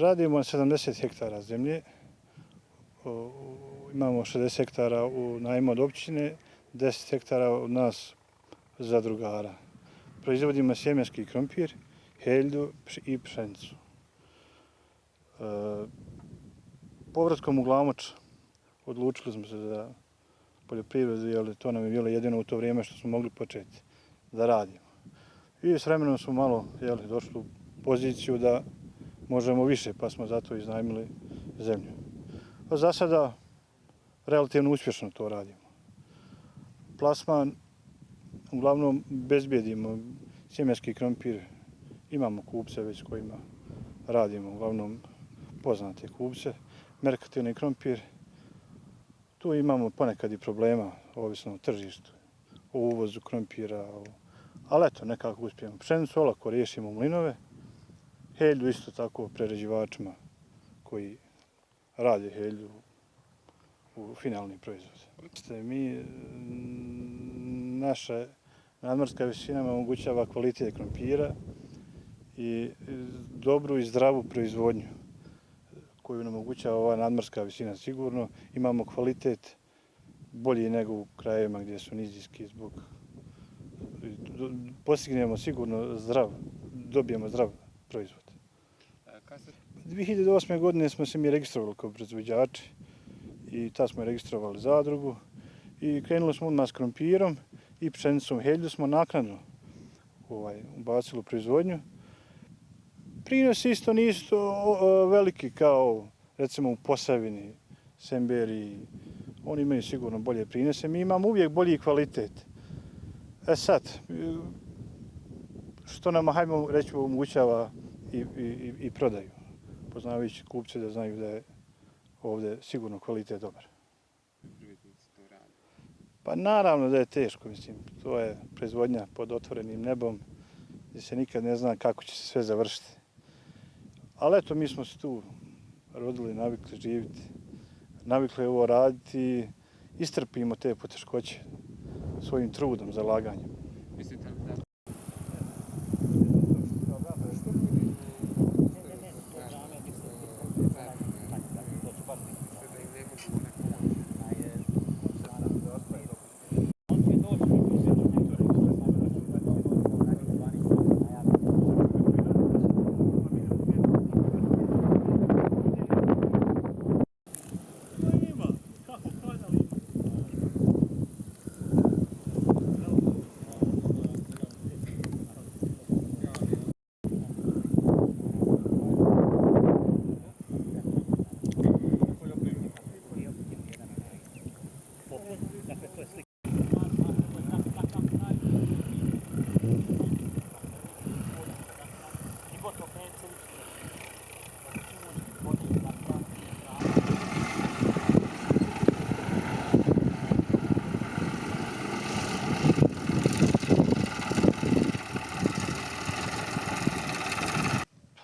Radimo na 70 hektara zemlje. Imamo 60 hektara u najmu od općine, 10 hektara od nas zadrugara. Proizvodimo sjemenski krompir, helju i pšenicu. Povratkom u Glamoč odlučili smo se za poljoprivredu, jer to nam je bilo jedino u to vrijeme što smo mogli početi da radimo. I s vremenom smo malo došli u poziciju da možemo više, pa smo zato iznajmili zemlju. Za sada relativno uspješno to radimo. Plasman uglavnom bezbjedimo, sjemenski krompir, imamo kupce već kojima radimo, uglavnom poznate kupce. Merkantilni krompir, tu imamo ponekad i problema, ovisno o tržištu, o uvozu krompira, ali eto, nekako uspijemo. Pšenicu olako riješimo mlinove, helju isto tako prerađivačima koji rade helju u finalni proizvod. Naša nadmorska visina omogućava kvalitet krompira i dobru i zdravu proizvodnju koju nam omogućava ova nadmorska visina sigurno. Imamo kvalitet bolji nego u krajevima gdje su nizinski postignemo sigurno dobijemo zdrav proizvod. 2008. godine smo se mi registrovali kao proizvođači i tad smo registrovali zadrugu i krenuli smo odmah s krompirom i pšenicom. Helju smo naknadno ubacili u proizvodnju. Prinosi isto nisu veliki kao recimo u Posavini, Semberiji. Oni imaju sigurno bolje prinose. Mi imamo uvijek bolji kvalitet. Sad, što nam, hajmo reći, omogućava i prodaju. Poznavajući kupce da znaju da je ovdje sigurno kvalitet dobar. Pa naravno da je teško, mislim. To je proizvodnja pod otvorenim nebom gdje se nikad ne zna kako će se sve završiti. Ali eto, mi smo se tu rodili, navikli živjeti, navikli ovo raditi, istrpimo te poteškoće svojim trudom, zalaganjem.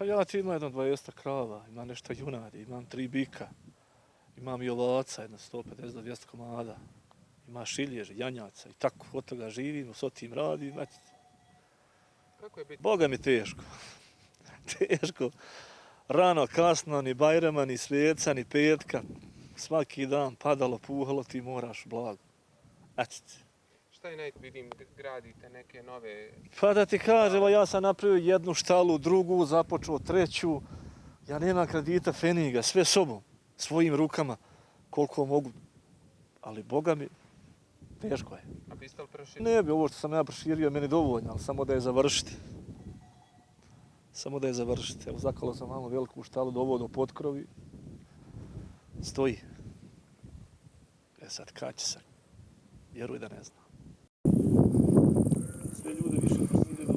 Ja imam jedno 200 krava, imam nešto junadi, imam 3 bika, imam i ovaca, jedno 150 do 200 komada, ima šilježi, janjaca i tako, od toga živim, s tim radim. Kako je biti? Boga mi teško. Teško. Rano, kasno, ni Bajrama, ni Sveca, ni petka. Svaki dan padalo, puhalo, ti moraš blago. Šta je vidim, gradite neke nove... Pa da ti kažem, ja sam napravio jednu štalu, drugu, započeo treću. Ja nemam kredita feniga, sve sobom, svojim rukama, koliko mogu. Ali Boga mi, teško je. A biste li proširili? Ne bi, ovo što sam ja proširio, meni dovoljno, ali samo da je završiti. Evo, zakalo sam malo veliku štalu, dovoljno do potkrovi. Stoji. Sad kad će se? Vjeruj da ne znam. Sve ljude više ide do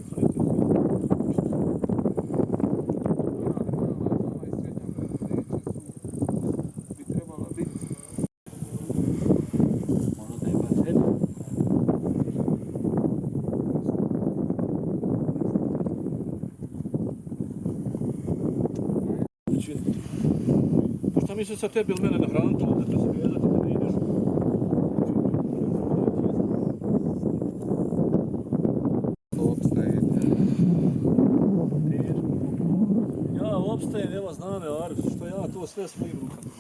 bi trebala biti. Mora da ima žena. Šta misli sa tebi ili mene na hrantu, da će se gledati da ne ideš? Ja opstajem, Evo znam je, Arif, što ja to sve svojim rukama.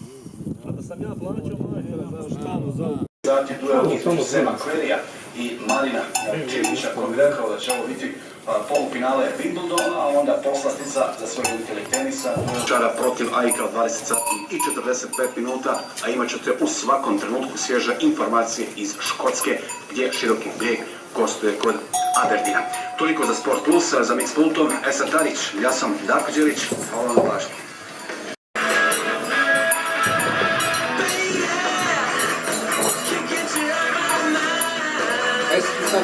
A da sam ja plaćao majstora za štalu za ovu. Zadnji duel između Sema Kverija i Marina Čilića, koji bi rekao da će ovo biti polufinale Wimbledona, a onda poslastica za svoj ljubitelj tenisa. Čara protiv Aika od 20 sati i 45 minuta, a imat ćete u svakom trenutku svježe informacije iz Škotske, gdje Široki brijeg gostuje kod Aberdina. Toliko za Sport Plus, za Mix Pultom, Esad Tarić, ja sam Darko Đelić, hvala vam na pažnji. Ajde sad